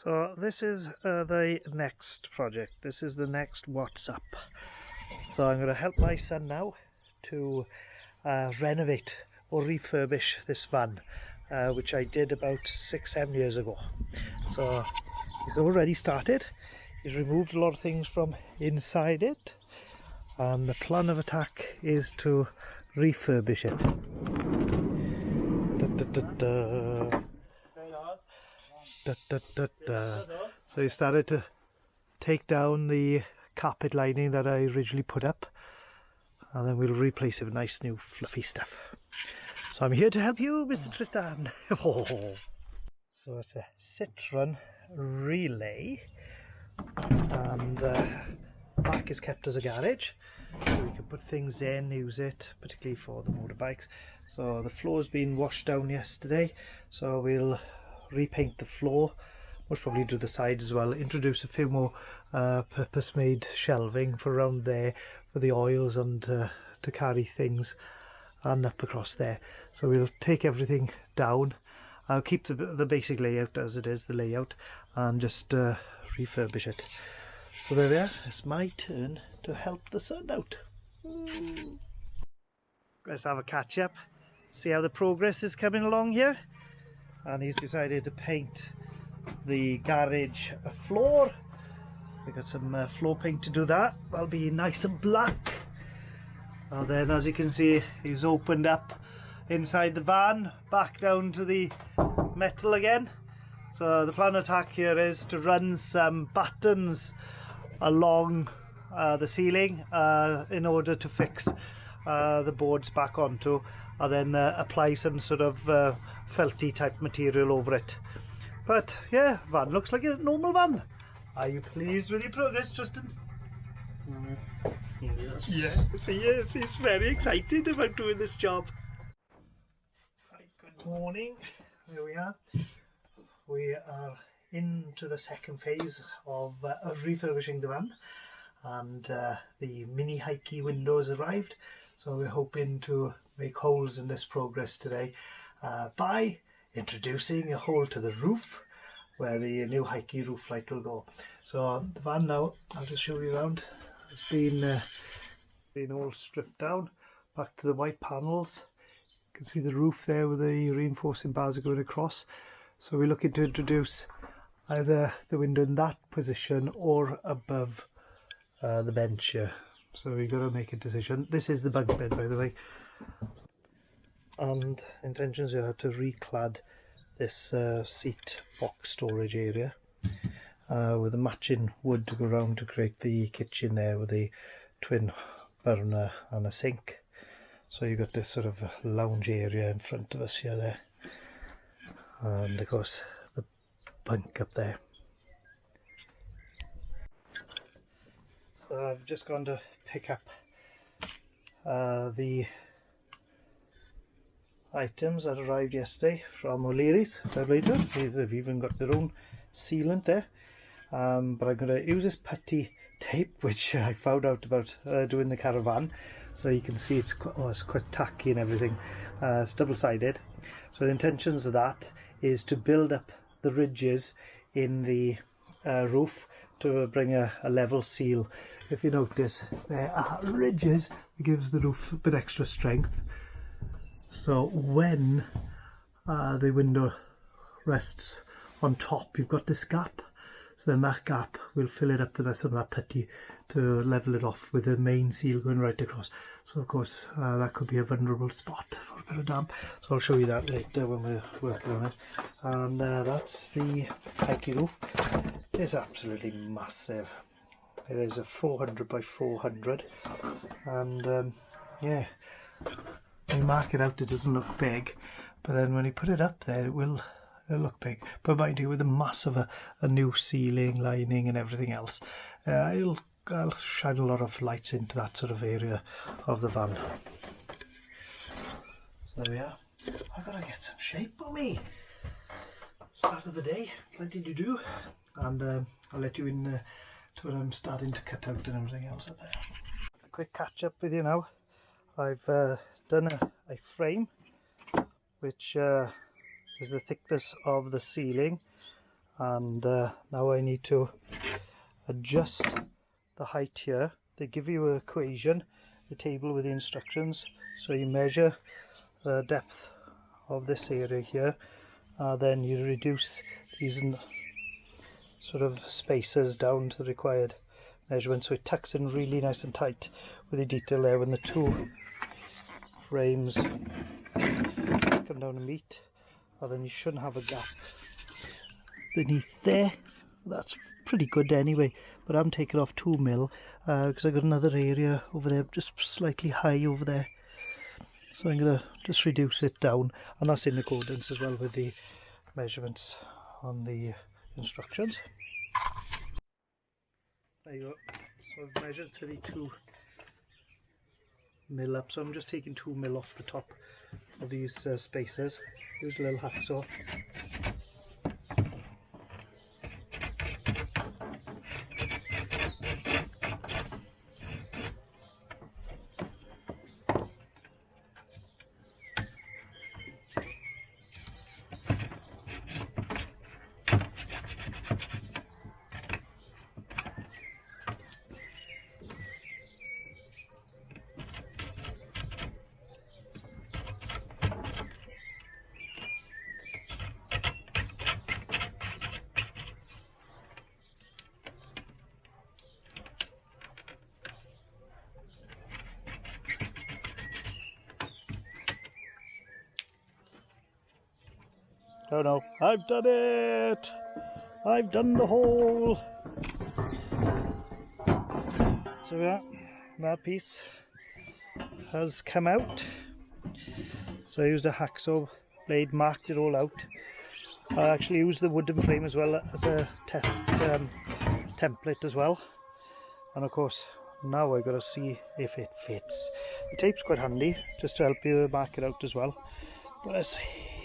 So this is the next project. This is the next what's up. So I'm going to help my son now to renovate or refurbish this van, which I did about 6-7 years ago. So he's already started. He's removed a lot of things from inside it, and the plan of attack is to refurbish it. So he started to take down the carpet lining that I originally put up, and then we'll replace it with nice new fluffy stuff. So I'm here to help you, Mr. Tristan. So it's a sit-run relay, and back is kept as a garage, so we can put things in, use it, particularly for the motorbikes. So the floor's been washed down yesterday, so we'll repaint the floor, most probably do the side as well, introduce a few more purpose-made shelving for around there for the oils and to carry things, and up across there. So we'll take everything down. I'll keep the basic layout as it is, the layout, and just refurbish it. So there we are, it's my turn to help the son out. Let's have a catch up, see how the progress is coming along here. And he's decided to paint the garage floor. We got some floor paint to do that. That'll be nice and black. And then, as you can see, he's opened up inside the van, back down to the metal again. So the plan of attack here is to run some buttons along the ceiling in order to fix the boards back onto, and then apply some sort of felty type material over it. But yeah, van looks like a normal van. Are you pleased with your progress, Tristan? Yes, he is. He's very excited about doing this job. Right, good morning. Here we are. We are into the second phase of refurbishing the van, and the mini Hikki windows arrived. So we're hoping to make holes in this progress today by introducing a hole to the roof where the new Hikki roof light will go. So the van now, I'll just show you around, has been all stripped down, back to the white panels. You can see the roof there with the reinforcing bars going across. So we're looking to introduce either the window in that position or above the bench here. So we've got to make a decision. This is the bunk bed, by the way. And intentions are to reclad this seat box storage area with a matching wood to go around to create the kitchen there with the twin burner and a sink. So you've got this sort of lounge area in front of us here there, and of course the bunk up there. So I've just gone to pick up the items that arrived yesterday from O'Leary's. They've even got their own sealant there, but I'm going to use this putty tape which I found out about doing the caravan. So you can see it's quite tacky and everything. It's double-sided. So the intentions of that is to build up the ridges in the roof to bring a level seal. If you notice, there are ridges, it gives the roof a bit extra strength. So when the window rests on top, you've got this gap. So then that gap will fill it up with some of that putty to level it off with the main seal going right across. So of course that could be a vulnerable spot for a bit of damp. So I'll show you that later when we're working on it. And that's the Hikki roof. It's absolutely massive. It is a 400 by 400, and yeah, when you mark it out it doesn't look big, but then when you put it up there it'll look big. But mind you, with a mass of a new ceiling, lining and everything else, I'll shine a lot of lights into that sort of area of the van. So there we are. I've got to get some shape on me. Start of the day, plenty to do, and I'll let you in to what I'm starting to cut out and everything else up there. A quick catch up with you now. I've done a frame which is the thickness of the ceiling, and now I need to adjust the height here. They give you an equation, the table with the instructions, so you measure the depth of this area here, then you reduce these sort of spaces down to the required measurement, so it tucks in really nice and tight with the detail there when the two frames come down to meet. And then you shouldn't have a gap beneath there. That's pretty good anyway, but I'm taking off 2mm because I got another area over there just slightly high over there, so I'm gonna just reduce it down, and that's in accordance as well with the measurements on the instructions. There you go. So I've measured 32mm up, so I'm just taking 2mm off the top of these spaces. Use a little hacksaw. Oh no, I've done it! I've done the hole! So yeah, that piece has come out. So I used a hacksaw blade, marked it all out. I actually used the wooden frame as well as a test template as well. And of course, now I've got to see if it fits. The tape's quite handy, just to help you mark it out as well. But there's a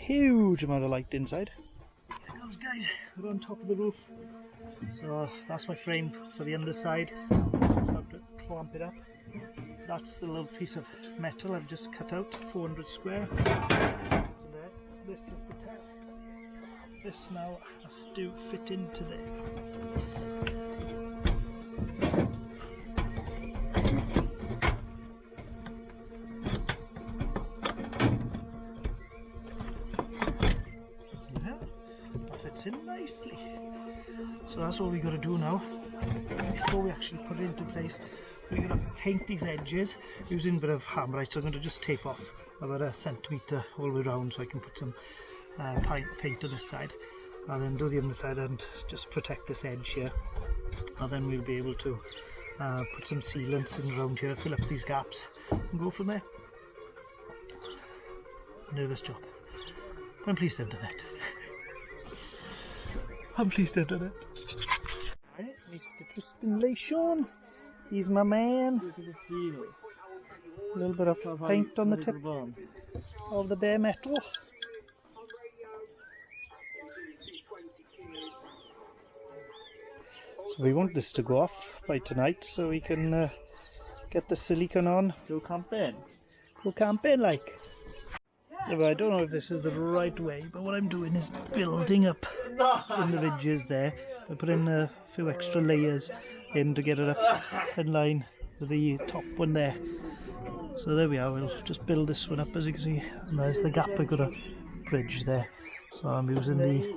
huge amount of light inside. There goes, guys, we're on top of the roof. So that's my frame for the underside. About to clamp it up. That's the little piece of metal I've just cut out, 400 square. So there, this is the test. This now has to fit into there. In nicely. So that's all we got to do now. Before we actually put it into place, we're going to paint these edges using a bit of hammerite. So I'm going to just tape off about a centimetre all the way around so I can put some paint on this side, and then do the underside and just protect this edge here, and then we'll be able to put some sealants in around here, fill up these gaps and go from there. Nervous job. I'm pleased I've done it. I'm pleased I've done it. Right, Mr. Tristan Leishon, he's my man. A little bit of paint on the tip of the bare metal. So we want this to go off by tonight so we can get the silicone on. Go camping. Go camping like. I don't know if this is the right way, but what I'm doing is building up in the ridges there. I put in a few extra layers in to get it up in line with the top one there. So there we are, we'll just build this one up as you can see, and there's the gap. I've got a bridge there, so I'm using the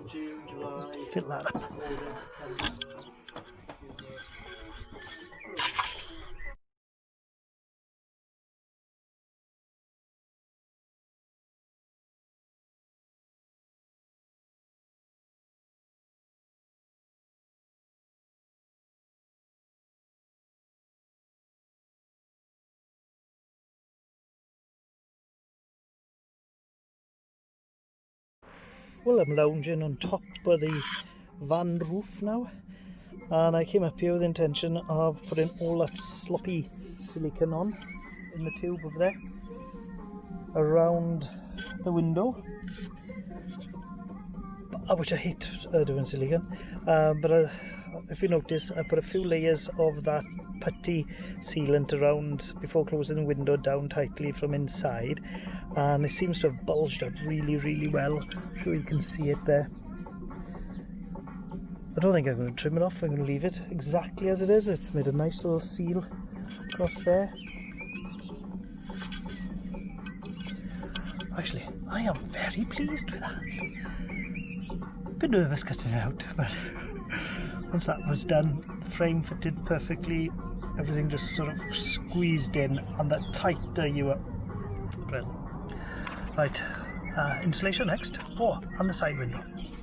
fill that up. Well, I'm lounging on top of the van roof now, and I came up here with the intention of putting all that sloppy silicone on in the tube over there around the window, which I hate doing silicone, but if you notice, I put a few layers of that putty sealant around before closing the window down tightly from inside, and it seems to have bulged out really well. I'm sure you can see it there. I don't think I'm going to trim it off. I'm going to leave it exactly as it is. It's made a nice little seal across there. Actually, I am very pleased with that. A bit nervous cutting it out, but once that was done, the frame fitted perfectly, everything just sort of squeezed in, and the tighter you are. Well, right, insulation next. Oh, and the side window.